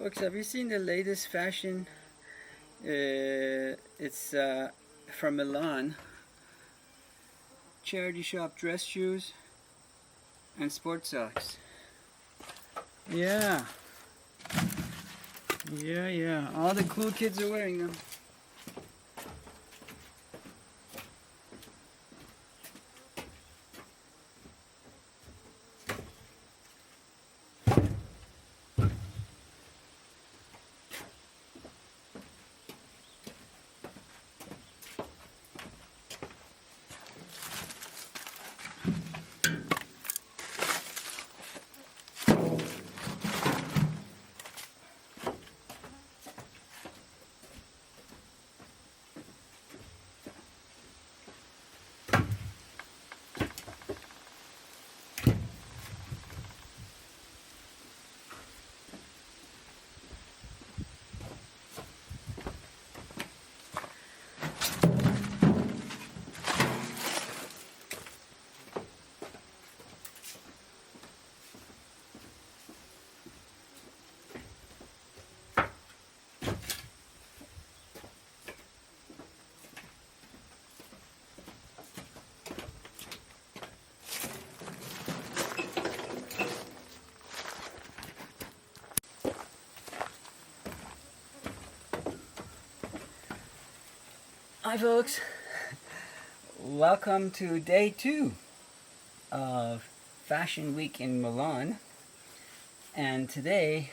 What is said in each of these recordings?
Folks, have you seen the latest fashion? It's from Milan. Charity shop dress shoes and sports socks. Yeah. Yeah. All the cool kids are wearing them. Hi folks, welcome to day 2 of Fashion Week in Milan. And today,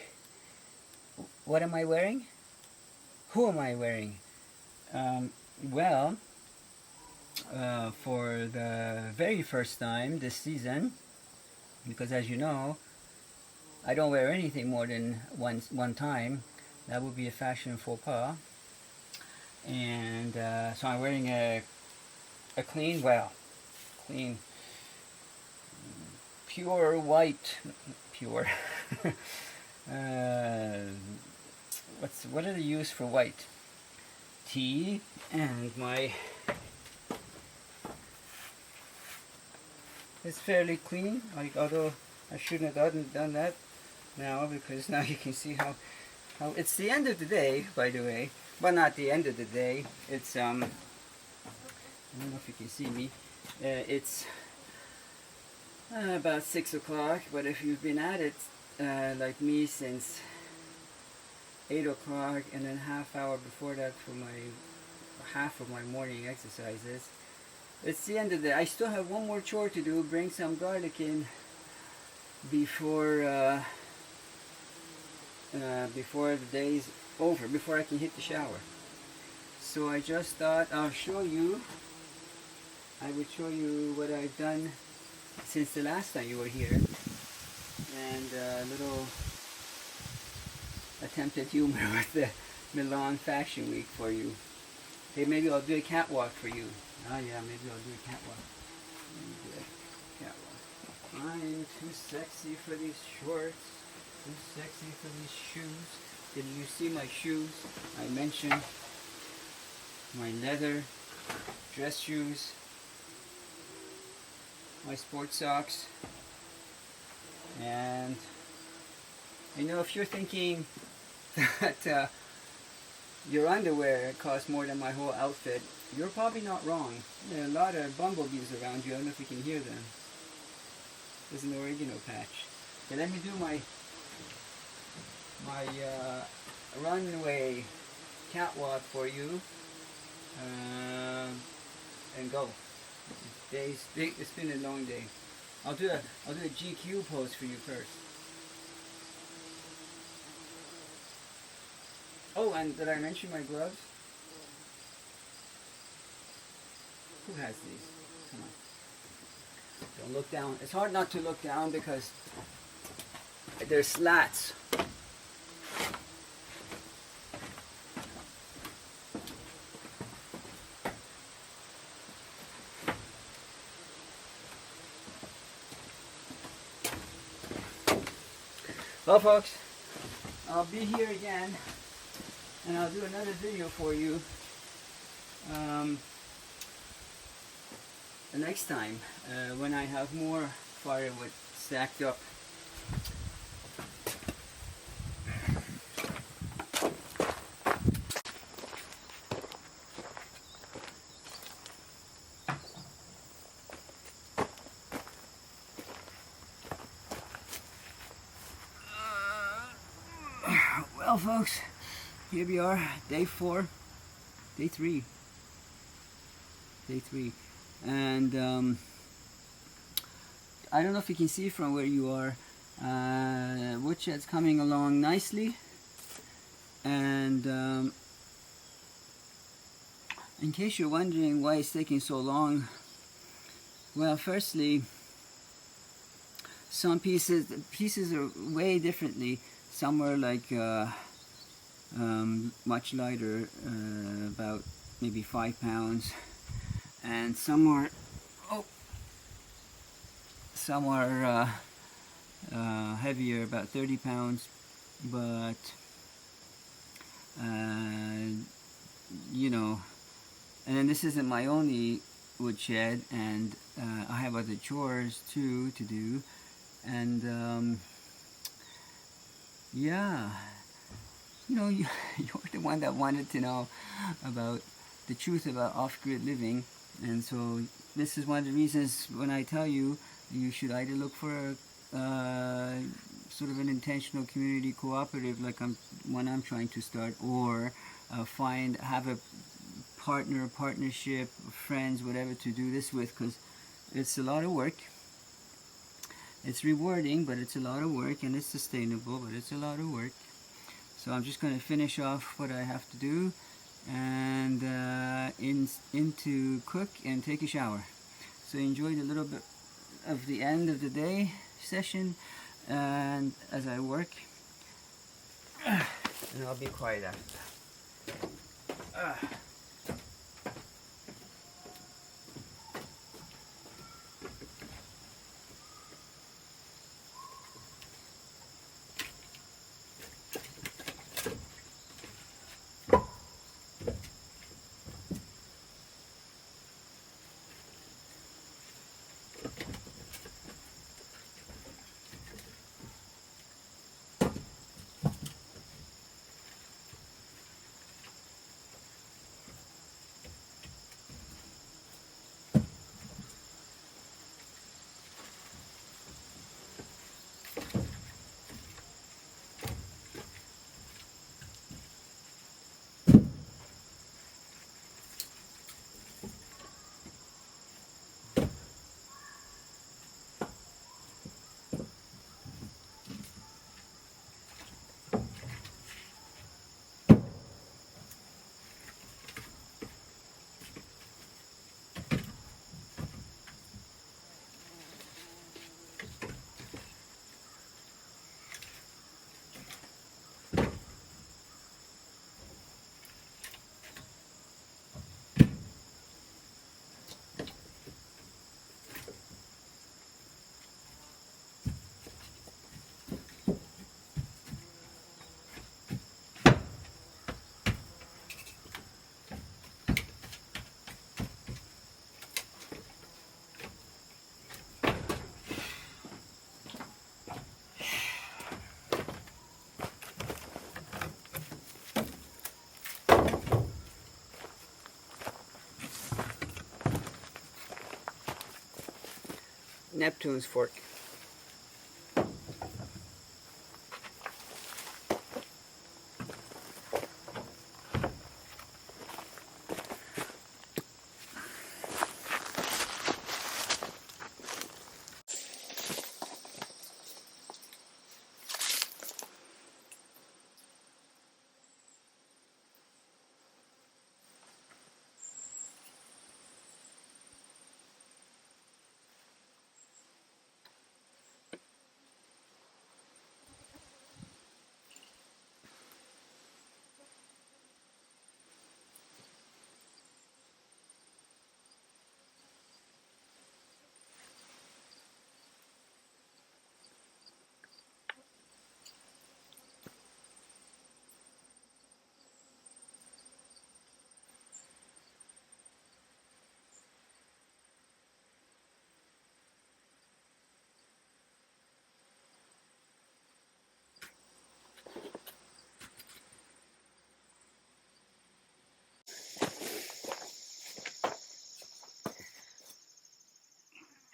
what am I wearing? Who am I wearing? For the very first time this season, because as you know, I don't wear anything more than one time. That would be a fashion faux pas. And so I'm wearing a clean, pure white, what are they used for white? Tee, and it's fairly clean, although I shouldn't have done that now, because now you can see how it's the end of the day, by the way. But not the end of the day. It's I don't know if you can see me. It's about 6 o'clock. But if you've been at it like me since 8 o'clock, and then half hour before that for half of my morning exercises, it's the end of the day. I still have one more chore to do. Bring some garlic in before the day's over, before I can hit the shower. So I just thought I would show you what I've done since the last time you were here, and a little attempted humor with the Milan Fashion Week for you. Hey, maybe I'll do a catwalk for you. Oh yeah, maybe I'll do a catwalk. I'm too sexy for these shorts, too sexy for these shoes. Did you see my shoes? I mentioned my leather dress shoes, my sports socks, and if you're thinking that your underwear costs more than my whole outfit, you're probably not wrong. There are a lot of bumblebees around you. I don't know if you can hear them. There's an oregano patch. Okay, let me do my runway catwalk for you, and go. It's been a long day. I'll do a GQ pose for you first. Oh, and did I mention my gloves? Who has these? Come on. Don't look down. It's hard not to look down because there's slats. Well folks, I'll be here again, and I'll do another video for you the next time when I have more firewood stacked up. Well, folks, here we are, day 4, day 3, and I don't know if you can see from where you are. Woodshed's coming along nicely, and in case you're wondering why it's taking so long, well, firstly, some pieces are way differently. Some are like much lighter, about maybe 5 pounds, and some are heavier, about 30 pounds. But you know, and then this isn't my only woodshed, and I have other chores too to do, and yeah, you know, you're the one that wanted to know about the truth about off-grid living, and so this is one of the reasons when I tell you you should either look for a sort of an intentional community cooperative like one I'm trying to start, or have a partnership, friends, whatever, to do this with, because it's a lot of work. It's rewarding, but it's a lot of work, and it's sustainable, but it's a lot of work. So I'm just going to finish off what I have to do, and into cook and take a shower. So enjoy the little bit of the end of the day session, and as I work, and I'll be quiet after. Neptune's fork.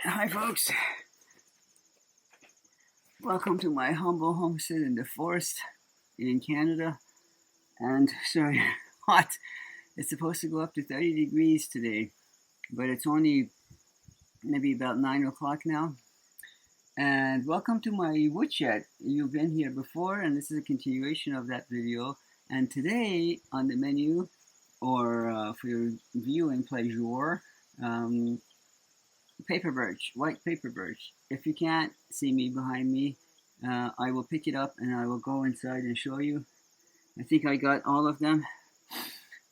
Hi folks, welcome to my humble homestead in the forest. in Canada, and sorry, hot. It's supposed to go up to 30 degrees today, but it's only maybe about 9 o'clock now. And welcome to my woodshed. You've been here before, and this is a continuation of that video. And today on the menu, or for your viewing pleasure, paper birch, white paper birch. If you can't see me behind me, I will pick it up and I will go inside and show you. I think I got all of them.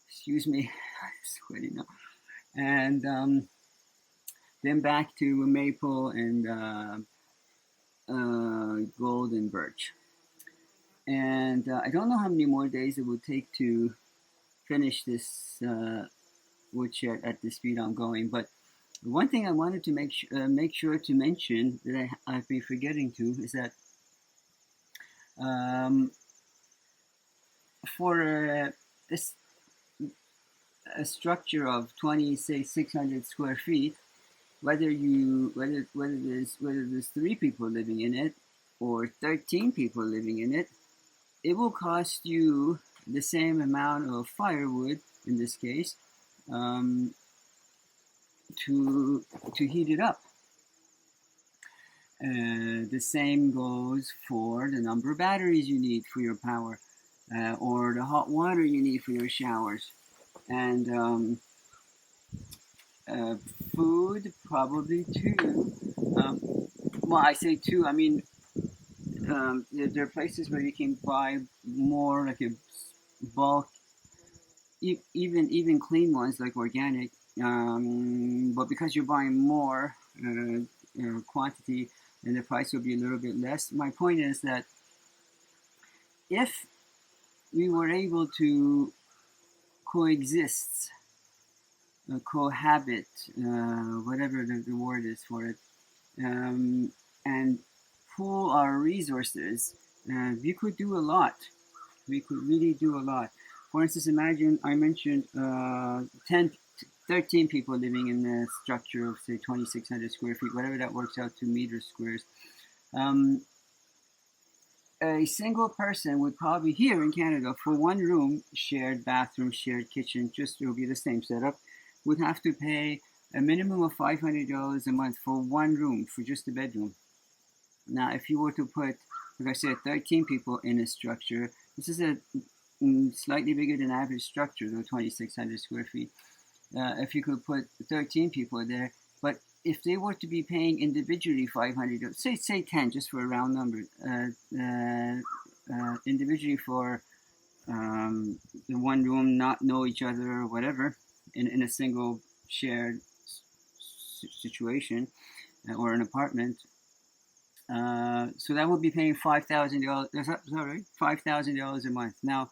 Excuse me, I'm sweating now. And then back to maple and golden birch. And I don't know how many more days it would take to finish this woodshed at the speed I'm going. But one thing I wanted to make sure to mention that I've been forgetting to is that for this a structure of 600 square feet, whether there's 3 people living in it or 13 people living in it, it will cost you the same amount of firewood in this case to heat it up. The same goes for the number of batteries you need for your power, or the hot water you need for your showers, and food probably too. Well, I say too. I mean, there are places where you can buy more, like a bulk, even clean ones like organic. But because you're buying more quantity, then the price will be a little bit less. My point is that if we were able to coexist, cohabit, whatever the word is for it, and pool our resources, we could do a lot. We could really do a lot. For instance, imagine I mentioned 13 people living in a structure of, say, 2,600 square feet, whatever that works out to meters squares. A single person would probably, here in Canada, for one room, shared bathroom, shared kitchen, just it will be the same setup, would have to pay a minimum of $500 a month for one room, for just a bedroom. Now, if you were to put, like I said, 13 people in a structure, this is a slightly bigger than average structure, though 2,600 square feet. If you could put 13 people there, but if they were to be paying individually $500, say 10, just for a round number, individually for the one room, not know each other or whatever, in a single shared situation or an apartment, so that would be paying $5,000. Sorry, $5,000 a month. Now,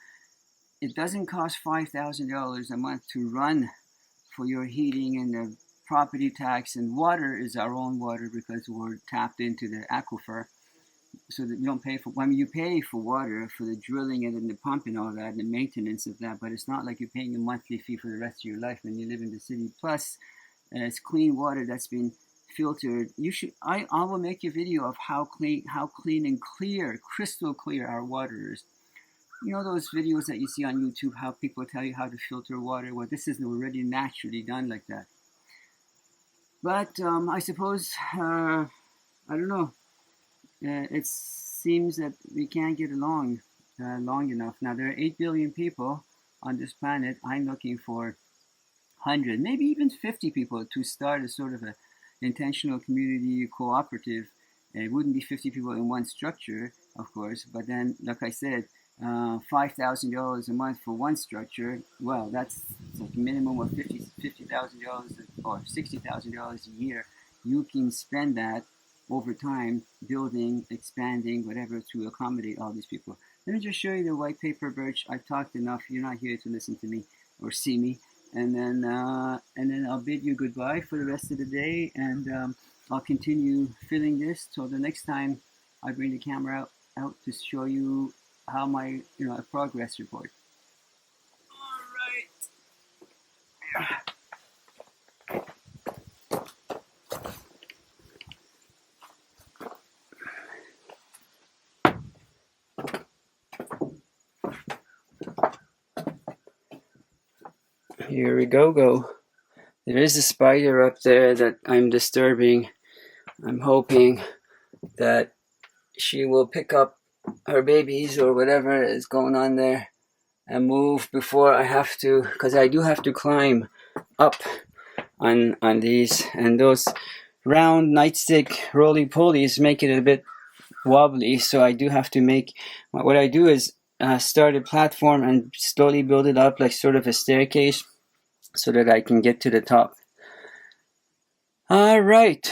it doesn't cost $5,000 a month to run for your heating and the property tax, and water is our own water because we're tapped into the aquifer, so that you don't pay for. I mean, you pay for water for the drilling and the pump and all that, and the maintenance of that, but it's not like you're paying a monthly fee for the rest of your life when you live in the city. Plus, it's clean water that's been filtered. I will make a video of how clean and clear, crystal clear our water is. You know those videos that you see on YouTube, how people tell you how to filter water? Well, this is already naturally done like that. But I suppose, I don't know, it seems that we can't get along long enough. Now, there are 8 billion people on this planet. I'm looking for 100, maybe even 50 people to start a sort of a intentional community cooperative. It wouldn't be 50 people in one structure, of course, but then, like I said, $5,000 a month for one structure. Well, that's like a minimum of $50,000 or $60,000 a year. You can spend that over time, building, expanding, whatever, to accommodate all these people. Let me just show you the white paper birch. I've talked enough. You're not here to listen to me or see me. And then I'll bid you goodbye for the rest of the day, and I'll continue filling this till the next time I bring the camera out to show you how my a progress report. All right. Here we go. There is a spider up there that I'm disturbing. I'm hoping that she will pick up her babies or whatever is going on there and move before I have to, because I do have to climb up on these, and those round nightstick roly-polies make it a bit wobbly, so I do have to make, what I do is start a platform and slowly build it up like sort of a staircase so that I can get to the top. All right.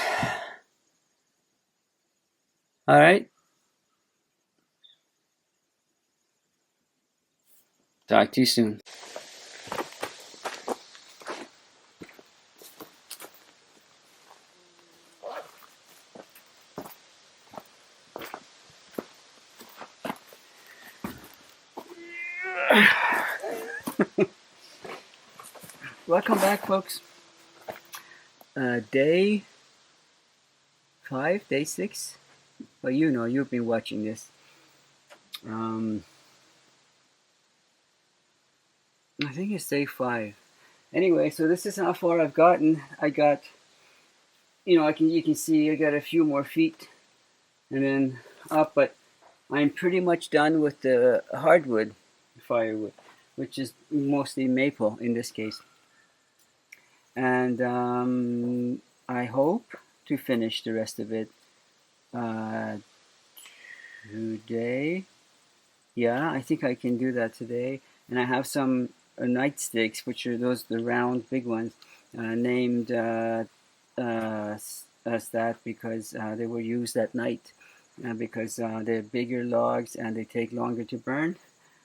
Talk to you soon. Welcome back, folks. Day 5, day 6. Well, you've been watching this. I think it's day 5. Anyway, so this is how far I've gotten. I got, you can see I got a few more feet and then up, but I'm pretty much done with the hardwood firewood, which is mostly maple in this case. And I hope to finish the rest of it today. Yeah, I think I can do that today. And I have some nightsticks, which are the round big ones, named as that because they were used at night, because they're bigger logs and they take longer to burn.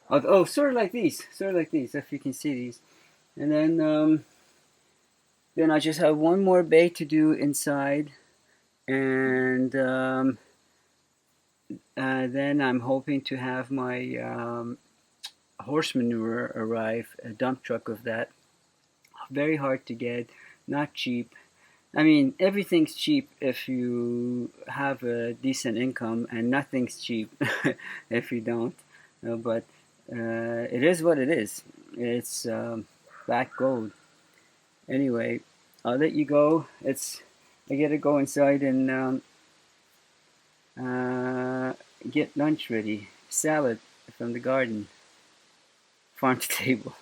Oh, sort of like these, if you can see these. And then I just have one more bay to do inside, and then I'm hoping to have my horse manure arrive, a dump truck of that. Very hard to get, not cheap. I mean, everything's cheap if you have a decent income, and nothing's cheap if you don't. But it is what it is. It's black gold. Anyway, I'll let you go. I gotta go inside and get lunch ready. Salad from the garden, farm to table.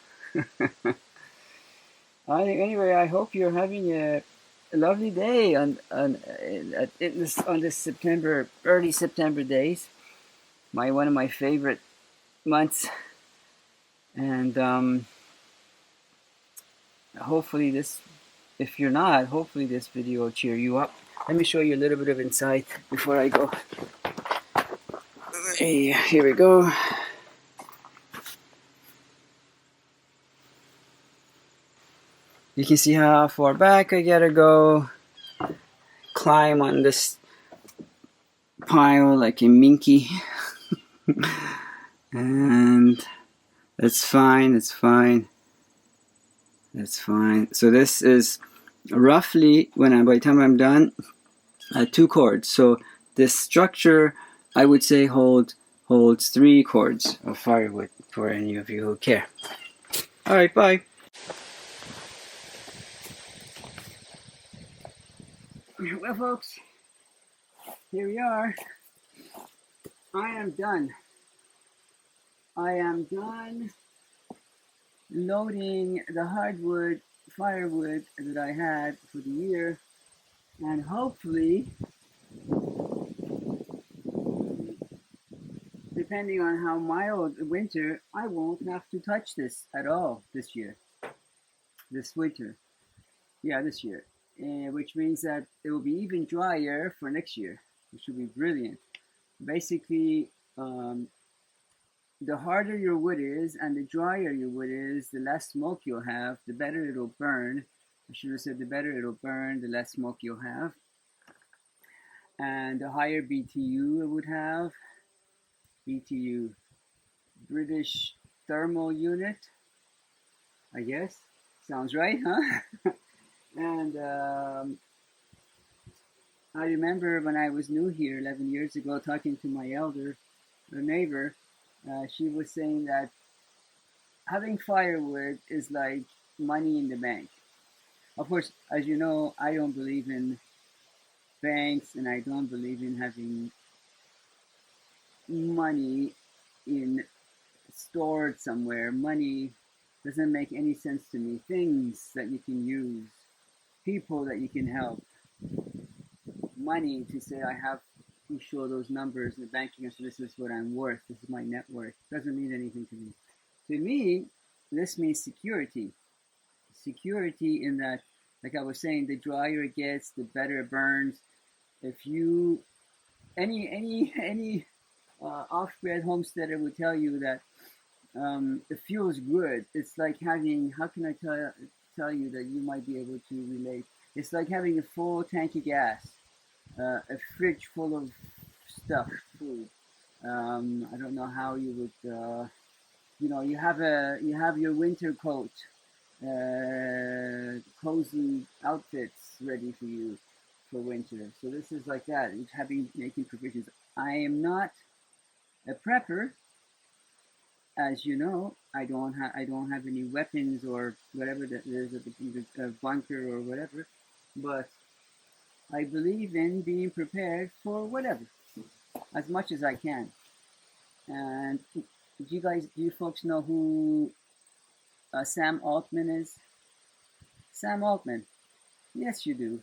Anyway, I hope you're having a lovely day on this early September days. One of my favorite months, and hopefully if you're not, hopefully this video will cheer you up. Let me show you a little bit of inside before I go. Hey, here we go. You can see how far back I gotta go. Climb on this pile like a minky. And it's fine. So this is roughly, by the time I'm done, 2 cords. So this structure, I would say, holds 3 cords of firewood for any of you who care. All right, bye. Well, folks, here we are. I am done loading the firewood that I had for the year, and hopefully, depending on how mild the winter, I won't have to touch this at all this year. This winter. Yeah, this year. Which means that it will be even drier for next year, which will be brilliant. Basically, the harder your wood is and the drier your wood is, the less smoke you'll have, the better it'll burn. I should have said the better it'll burn, the less smoke you'll have. And the higher BTU it would have. BTU, British Thermal Unit, I guess. Sounds right, huh? And I remember when I was new here 11 years ago, talking to my neighbor, she was saying that having firewood is like money in the bank. Of course, as you know, I don't believe in banks, and I don't believe in having money in stored somewhere. Money doesn't make any sense to me. Things that you can use, people that you can help, money to say I have to show those numbers in the banking, so this is what I'm worth, this is my net worth, doesn't mean anything to me. To me, this means security. Security in that, like I was saying, the drier it gets, the better it burns. If you any off-grid homesteader would tell you that it feels good. It's like having, how can I tell you that you might be able to relate? It's like having a full tank of gas, a fridge full of stuff, food. I don't know how you would, you have your winter coat, cozy outfits ready for you for winter. So this is like that. It's having making provisions. I am not a prepper, as you know. I don't have any weapons or whatever that there's a bunker or whatever, but I believe in being prepared for whatever as much as I can. And do you folks know who Sam Altman is? Sam Altman. Yes, you do.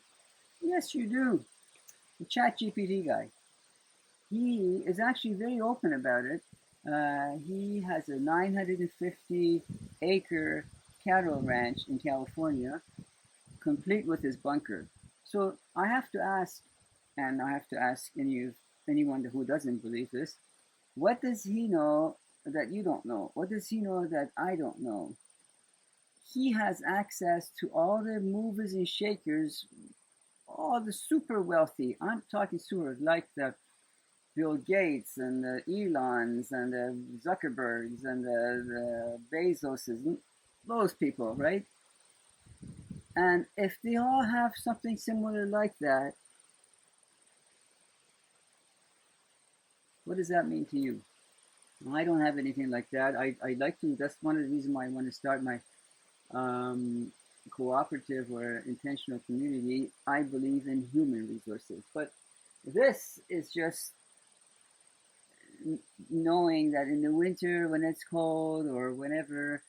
Yes, you do. The Chat GPT guy. He is actually very open about it. He has a 950-acre cattle ranch in California, complete with his bunker. So I have to ask, and I have to ask anyone who doesn't believe this, what does he know that you don't know? What does he know that I don't know? He has access to all the movers and shakers, all the super wealthy. I'm talking super like the Bill Gates and the Elons and the Zuckerbergs and the Bezoses, those people, right? And if they all have something similar like that, what does that mean to you? I don't have anything like that. I like to, that's one of the reasons why I want to start my um, cooperative or intentional community. I believe in human resources. But this is just knowing that in the winter when it's cold or whenever,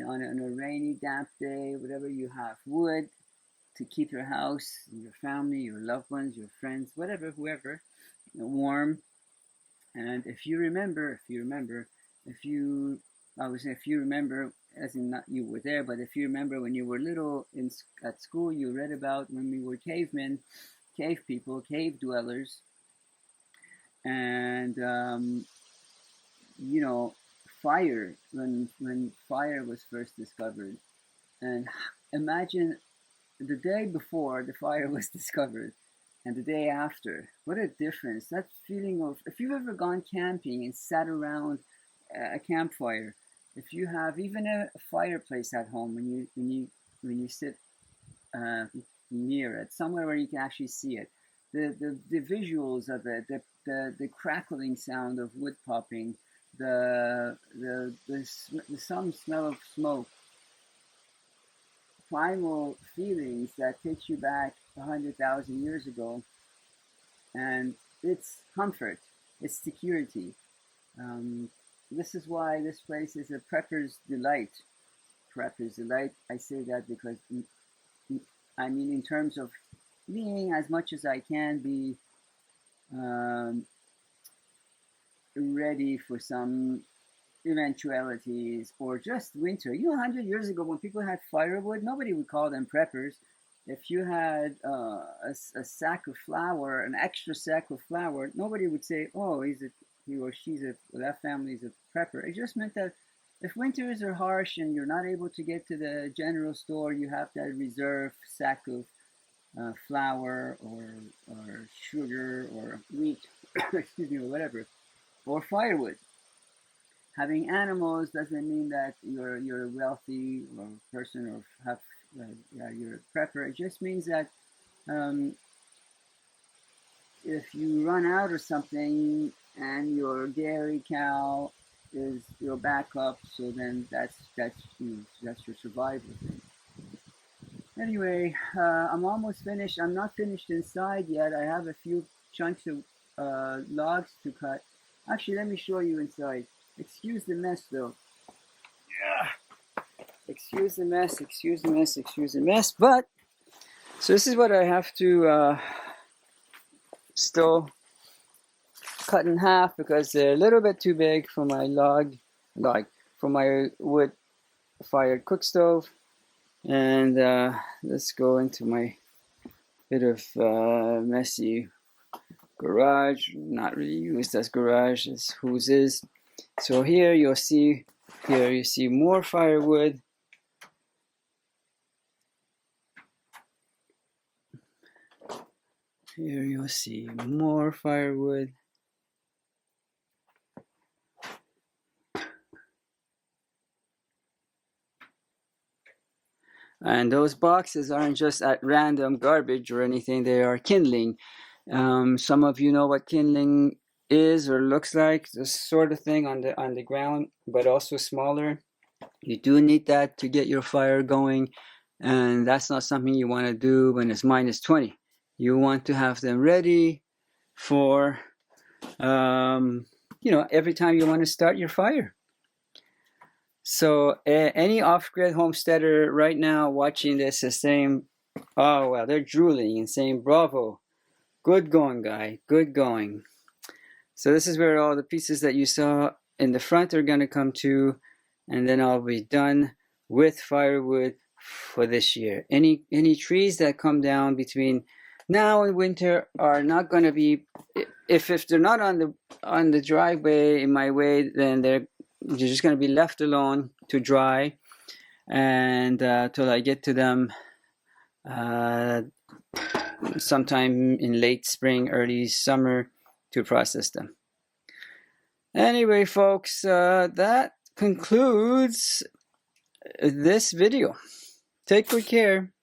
on a rainy, damp day, whatever, you have wood to keep your house, your family, your loved ones, your friends, whatever, whoever, warm. And if you, I would say, if you remember, as in not you were there, but if you remember when you were little at school, you read about when we were cavemen, cave people, cave dwellers, and you know, fire, when fire was first discovered, and imagine the day before the fire was discovered and the day after. What a difference. That feeling of, if you've ever gone camping and sat around a campfire, if you have even a fireplace at home, when you sit uh, near it, somewhere where you can actually see it, the visuals of it, the crackling sound of wood popping, some smell of smoke, primal feelings that takes you back 100,000 years ago, and it's comfort, it's security. Um, this is why this place is a prepper's delight. Prepper's delight. I say that because I mean, in terms of being as much as I can be um, ready for some eventualities or just winter. 100 years ago when people had firewood, nobody would call them preppers. If you had a sack of flour, an extra sack of flour, nobody would say, "Oh, he or she's that family's a prepper." It just meant that if winters are harsh and you're not able to get to the general store, you have that reserve sack of flour or sugar or wheat, excuse me, or whatever, or firewood. Having animals doesn't mean that you're a wealthy or person or have you're a prepper. It just means that um, if you run out of something and your dairy cow is your backup, so then that's your survival thing. Anyway, I'm almost finished. I'm not finished inside yet. I have a few chunks of logs to cut. Actually, let me show you inside. Excuse the mess, though. Yeah. Excuse the mess. Excuse the mess. Excuse the mess. But so this is what I have to still cut in half because they're a little bit too big for my for my wood-fired cook stove. And let's go into my bit of messy garage. Not really used as garage, as whose is. So here you see more firewood. Here you'll see more firewood. And those boxes aren't just at random garbage or anything, they are kindling. Some of you know what kindling is or looks like, this sort of thing on the ground, but also smaller. You do need that to get your fire going, and that's not something you want to do when it's minus 20. You want to have them ready for every time you want to start your fire. So any off-grid homesteader right now watching this is saying, oh well, they're drooling and saying bravo, good going, guy, good going. So this is where all the pieces that you saw in the front are going to come to, and then I'll be done with firewood for this year. Any trees that come down between now and winter are not going to be, if they're not on the driveway in my way, then they're just going to be left alone to dry, and till I get to them sometime in late spring, early summer to process them. Anyway, folks, that concludes this video. Take good care.